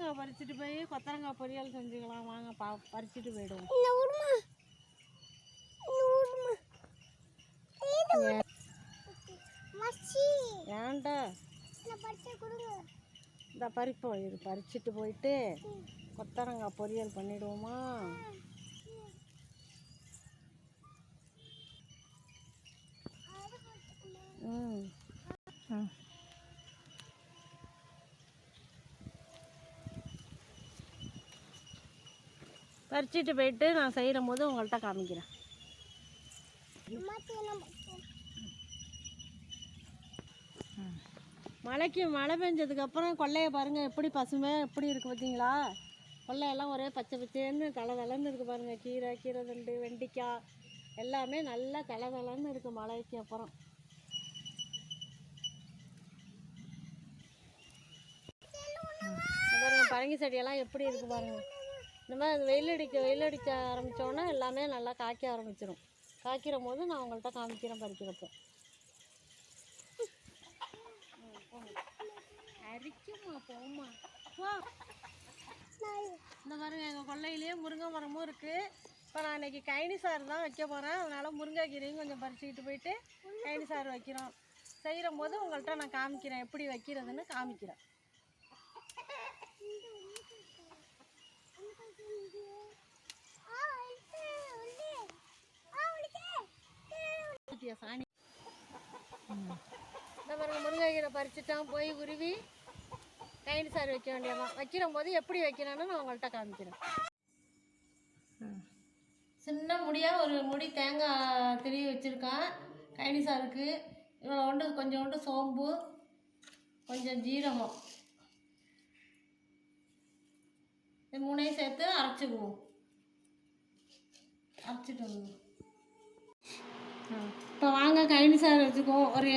கொத்தரங்காய் பறிச்சுட்டு போய் கொத்தரங்காய் பொரியல் செஞ்சுக்கலாம் வாங்க. பறிச்சுட்டு போயிடுவோம். ஏன்டா இந்த பறிப்போம். இது பறிச்சுட்டு போயிட்டு கொத்தரங்காய் பொரியல் பண்ணிடுவோமா? பறிச்சுட்டு போயிட்டு நான் செய்கிற போது உங்கள்கிட்ட காமிக்கிறேன். மழை பெஞ்சதுக்கப்புறம் கொல்லையை பாருங்கள் எப்படி பசுமை எப்படி இருக்குது பார்த்தீங்களா? கொல்லையெல்லாம் ஒரே பச்சை பச்சேன்னு தளதளன்னு இருக்குது பாருங்கள். கீரை தண்டு வெண்டிக்காய் எல்லாமே நல்லா தளதளன்னு இருக்குது மழைக்கு அப்புறம். பாருங்க பரங்கி செடியெல்லாம் எப்படி இருக்குது பாருங்கள். இந்த மாதிரி வெயில் அடிக்க ஆரம்பித்தோன்னா எல்லாமே நல்லா காய்க்க ஆரம்பிச்சிடும். காய்க்கிற போது நான் உங்கள்கிட்ட காமிக்கிறேன் பறிக்கிறப்போ. அரிக்குமா போமா வா. இந்த பாருங்க எங்கள் கொல்லையிலேயே முருங்கை மரமும் இருக்குது. இப்போ நான் இன்றைக்கி கைனி சாறு தான் வைக்க போகிறேன். அதனால் முருங்கைக்கீரையும் கொஞ்சம் பறிச்சுக்கிட்டு போயிட்டு கைனி சாறு வைக்கிறோம். செய்கிற போது உங்கள்கிட்ட நான் காமிக்கிறேன் எப்படி வைக்கிறதுன்னு காமிக்கிறேன். சாணி இந்த பாருங்க முருங்கைக்கீரை பறிச்சுட்டான் போய் உருவி கைனி சாறு வைக்க வேண்டியதான். வைக்கிற போது எப்படி வைக்கணும்னு நான் உங்கள்கிட்ட காமிக்கிறேன். சின்ன முடியாக ஒரு முடி தேங்காய் திருவி வச்சுருக்கேன் கைனி சாருக்கு. இவ்வளோ கொஞ்சோண்டு சோம்பு கொஞ்சம் ஜீரகம் இது மூணையும் சேர்த்து அரைச்சிக்குவோம். அரைச்சிட்டு வந்து இப்போ வாங்க கைனி சாறு வச்சுக்குவோம். ஒரு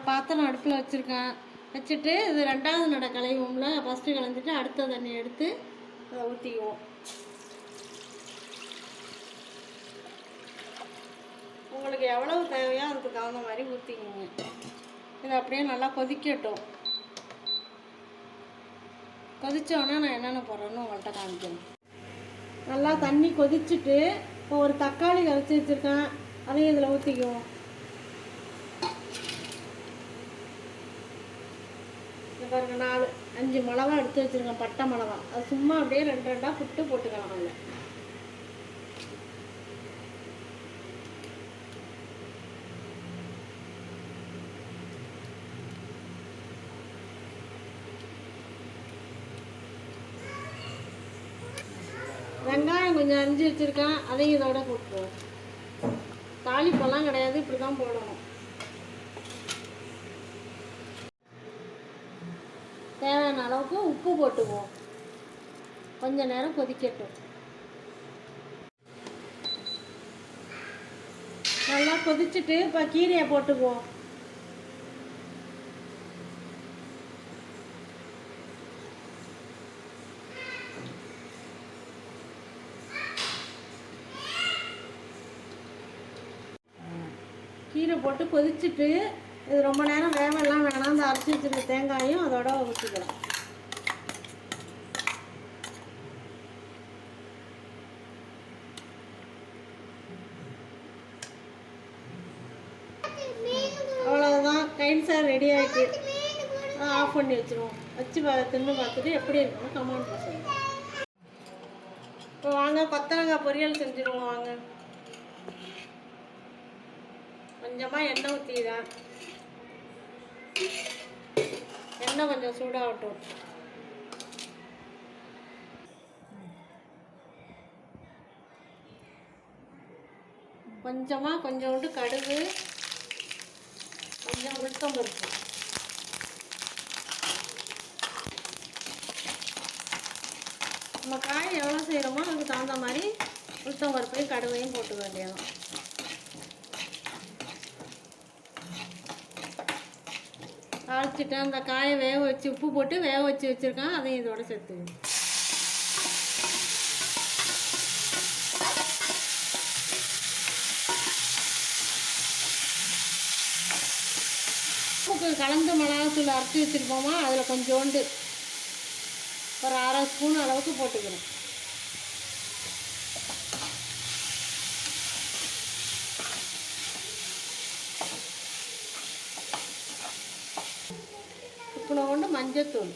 பாத்திரம் அடுப்பில் வச்சுருக்கேன். வச்சுட்டு இது 2வது நடை களைவோம்ல. ஃபஸ்ட்டு களைஞ்சிட்டு அடுத்த தண்ணி எடுத்து அதை ஊற்றிக்குவோம். உங்களுக்கு எவ்வளவு தேவையோ அதுக்கு தகுந்த மாதிரி ஊற்றிக்குங்க. இது அப்படியே நல்லா கொதிக்கட்டும். கொதித்தோன்னா நான் என்னென்ன போடுறேன்னு உங்கள்கிட்ட காமிக்கிறேன். நல்லா தண்ணி கொதிச்சுட்டு இப்போ ஒரு தக்காளி கரைச்சி வச்சுருக்கேன். அதையும் இதில் ஊற்றிக்குவோம். பாருங்க 4-5 மிளகா எடுத்து வச்சுருக்கேன் பட்டை மிளகா. அது சும்மா அப்படியே 2 புட்டு போட்டுக்கலாம். அதில் வெங்காயம் கொஞ்சம் அரிஞ்சு வச்சுருக்கேன். அதையும் இதோட போட்டுருவோம். தாளிப்பெல்லாம் கிடையாது, இப்படி தான் போடணும். தேவையான அளவுக்கு உப்பு போட்டுக்குவோம். கொஞ்ச நேரம் கொதிக்கட்டும். நல்லா கொதிச்சுட்டு இப்போ கீரையை போட்டுக்குவோம். கீரை போட்டு கொதிச்சுட்டு இது ரொம்ப நேரம் வேவெல்லாம் வேணாம். அந்த அரைச்சி வச்சுருக்க தேங்காயும் அதோட ஊற்றிக்கலாம். அவ்வளோதான் கைனி சாறு ரெடி ஆகிட்டு ஆஃப் பண்ணி வச்சுருவோம். வச்சு தின்னு பார்த்துட்டு எப்படி இருக்கணும் கமெண்ட் பண்ணுங்க. இப்போ வாங்க கொத்தரங்காய் பொரியல் செஞ்சுருவோம். வாங்க கொஞ்சமாக எண்ணெய் ஊற்றிடுறேன். எண்ணெய் கொஞ்சம் சூடாகட்டும். கொஞ்சோண்டு கடுகு கொஞ்சம் உளுத்தம் பருப்பு. நம்ம காய் எவ்வளோ செய்கிறோமோ அதுக்கு தகுந்த மாதிரி உளுத்தம் பருப்பையும் கடுகையும் போட்டு வேண்டியதான். தாளிச்சிட்டு அந்த காயை வேக வச்சு உப்பு போட்டு வேக வச்சு வச்சுருக்கேன். அதையும் இதோட சேர்த்துவேன். உப்புக்கு கலந்து மிளகாத்தூள் அரைச்சி வச்சுருப்போமா அதில் கொஞ்சோண்டு ஒரு 1/2 ஸ்பூன் அளவுக்கு போட்டுக்கிறேன். கொண்டு மஞ்சத்தூள்,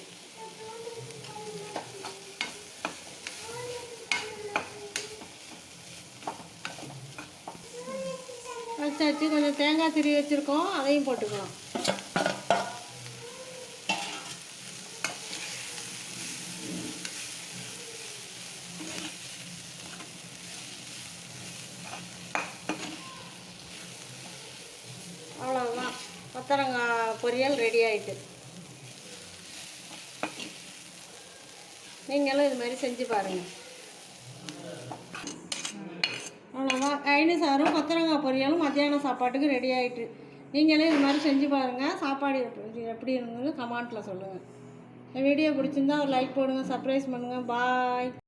வச்சாச்சு. கொஞ்சம் தேங்காய் திரி வச்சுருக்கோம், அதையும் போட்டுக்கலாம். அவ்வளோதான், கொத்தவரங்காய் பொரியல் ரெடி ஆகிட்டு. நீங்களும் இது மாதிரி செஞ்சு பாருங்கள். அவ்வளோதான், கைனி சாரும் கொத்தவரங்காய் பொரியலும் மத்தியானம் சாப்பாட்டுக்கு ரெடி ஆகிட்டு. நீங்களே இது மாதிரி செஞ்சு பாருங்கள். சாப்பாடு எப்படி இருந்தது கமெண்ட்டில் சொல்லுங்கள். இந்த வீடியோ பிடிச்சிருந்தா ஒரு லைக் போடுங்க, சப்ஸ்கிரைப் பண்ணுங்கள். பாய்.